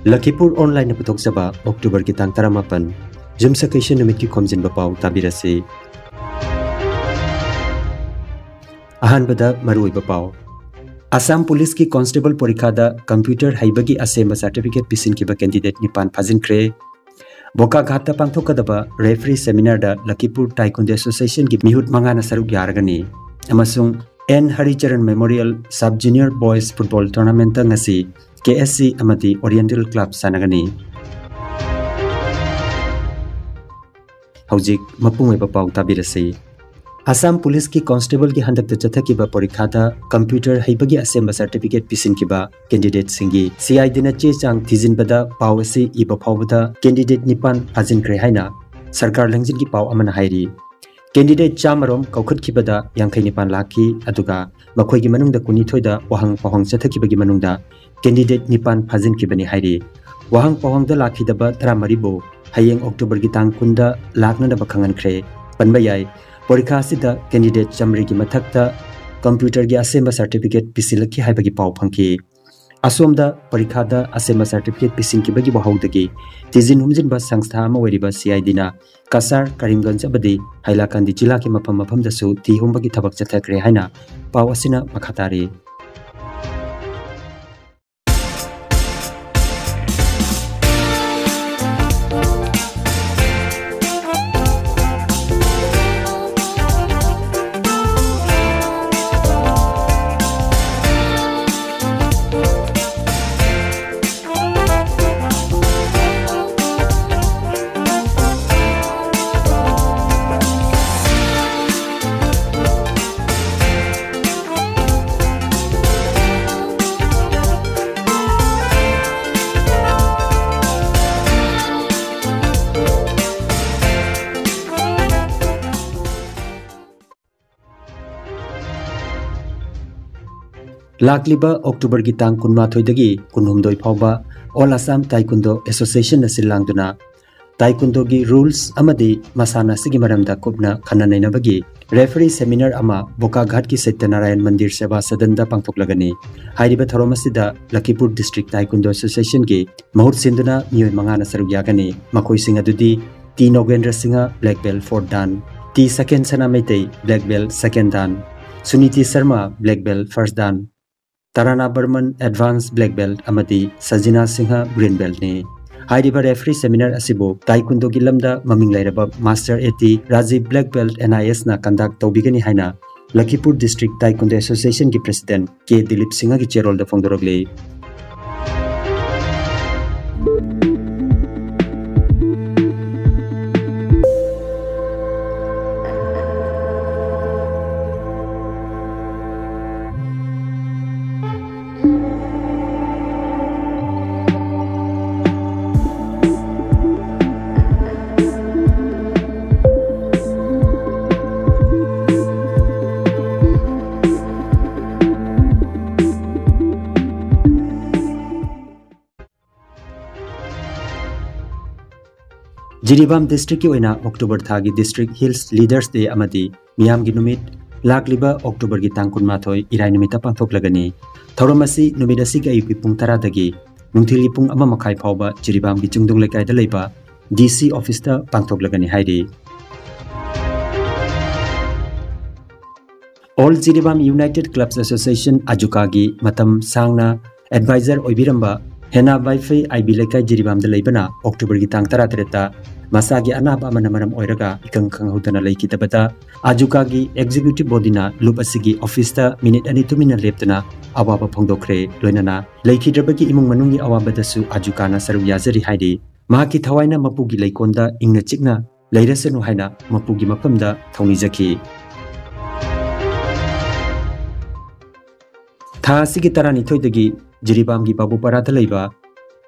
Lakhipuronline puthokjaba October ki tang 18 Jumsakation numit ki Khomjinba Pao tabirasi. Ahanbada maruiba Pao Assam Police ki Constable Porikada Computer Haibagi Assemba Certificate Pisin kiba candidate nipan Phajinkre. Boka Ghata Pangthokadaba Referee Seminar da Lakhipur Taekwondo Association ki mihut mangana saruk yaragani. Amasung N Haricharan Memorial Sub Junior Boys Football Tournament ngasi KSC amati Oriental Club sanagani. Haujik mapungwe Pao tabirasi. Assam Police ki Constable ki handak chathakiba porikhada Computer Haibagi Assemba Certificate Pisin kiba candidate singi CI dina che chang thijinbada Pao ase iba phawbada candidate nipan Phajinkre haina Sarkar langjin ki Pao amana hairi. Candidate Chamarom Kaukhat Kibada Yankai Nipan Laki Aduga Makoigi Manung da Kunithoi da Wahang Pahong Chathakibagi Manungda Candidate Nipan Phajin Kibani Hairi Wahang Pahong da Laki Daba Tramaribo Hayeng October Gitang Kunda Lakna da Bakangan Kre Panbayai Porikha Sida Candidate Chamri ki Mathakta Computer gi Assemba Certificate Pisilaki Haibagi Pao Phangki Asomda Porikhada Assemba Certificate Pisin Kibagi Bahaudagi Tizin Humjinba Sangstha ama weriba CI dina Kasar Karimganj abadi Hailakandi jila ki mafam dasu ti humbagi thabak chathakre haina Pao asina makhatari. Lakliba October Gitang Kunmathoi dagi Kunhumdoi Phawba All Assam Taekwondo Association na silangduna Taekwondo gi rules amadi masana sigi maramda kupna khananainabagi referee seminar ama Boka Ghat ki Satyanarayan Mandir Seva Sadanda pangthoklagani. Hairiba thoramasida Lakhipur District Taekwondo Association gi mahut sinduna miyoi mangana saruk yagani. Makoi singa dudi T Nogendra Singha Black Belt 4th Dan, T Second Sana Meitei Black Belt 2nd Dan, Suniti Sharma Black Belt 1st Dan, Tarana Burman Advanced Black Belt amati Sajina Singha Green Belt ni. Hairiba referee seminar asibo Taekwondo gi lamda maming lairaba Master AT Rajiv Black Belt NIS na conduct tawbigani haina Lakhipur District Taekwondo Association gi President K Dilip Singha gi chairol da phongdorogle. Jiribam District ki oina October thagi District Hills Leaders Day amadi Miyam gi numit Lakliba October gi tang kunmathoi irai numita pangthoklagani. Thoramasi numidasi ga yupi pung 10 dagi nungthili pung 1:30 phawba Jiribam gi chungdung lekai da leiba DC office ta pangthoklagani hairi. All Jiribam United Clubs Association Ajuka gi matam sangna advisor oibiramba Hena Wi-Fi IB lekai Jiribam da leibana October gi tang 13 Masagi anaba manamaram oiraga ikang kanghutana laikitabata Ajuka gi executive body na loop asigi office ta minute ani tumina leptana awaba phongdokre loinana laikhidrabagi imung manungi awabadasu Ajuka na saru yazari haidi mahaki thawaina mapugi laikonda ingna chikna leirasenu haina mapugi mapamda thongni jaki. Tha sigi tarani thoidagi Jiribam gi Babu Parada leiba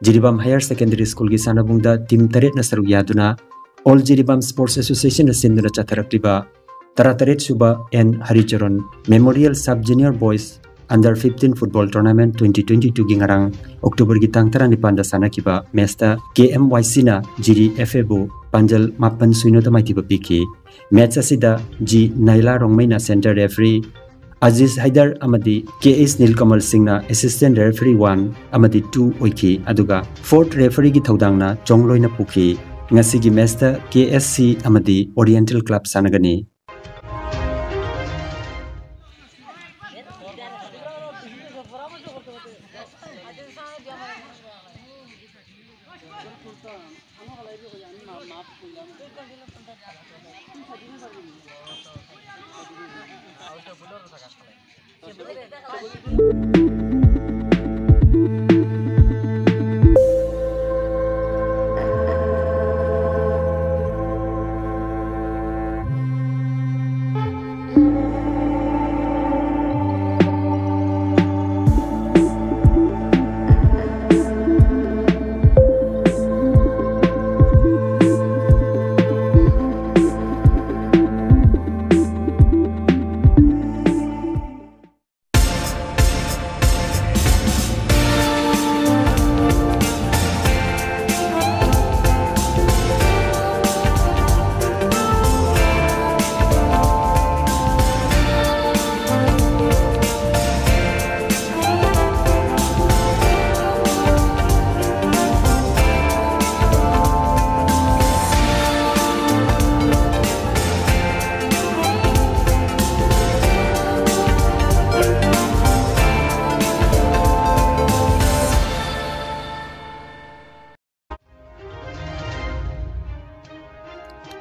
Jiribam Higher Secondary School gi sanabungda team 3 na saruk yaduna All Jiribam Sports Association na sinduna chatharakliba 13 suba N Haricharan Memorial Sub Junior Boys Under 15 Football Tournament 2022 gi ngarang October gi tang 19 da sanakiba matchta KMYC na Jiri FABU Panjal Mapan Suino da maitiba piki match asida G Naila Rongmaina Center Referee Aziz Haidar amadi KS Nilkamal Singhna Assistant Referee 1 amadi 2 oiki aduga 4th referee gi thodangna chongloina puki ngasigi match ta KSC amadi Oriental Club sanagani.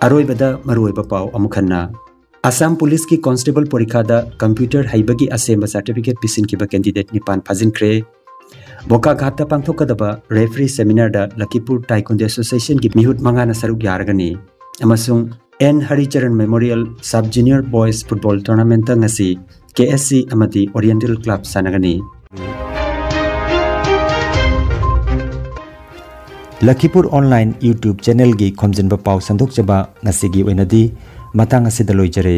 Aroibada maroiba pau amukhanna Assam Police ki Constable Porikada Computer Haibagi Assemba Certificate Pisin kiba candidate nipan Fajinkre Boka Ghata Pangthokadaba Referee Seminar da Lakhipur Taekwondo Association ki mihut mangana saruk yaragani amasung N Haricharan Memorial Sub Junior Boys Football Tournament ngasi KSC amadi Oriental Club sanagani. Lakhipuronline YouTube channel gi Khomjinba Pao sandok chaba ngasigi oinadi matang asidaloi jare.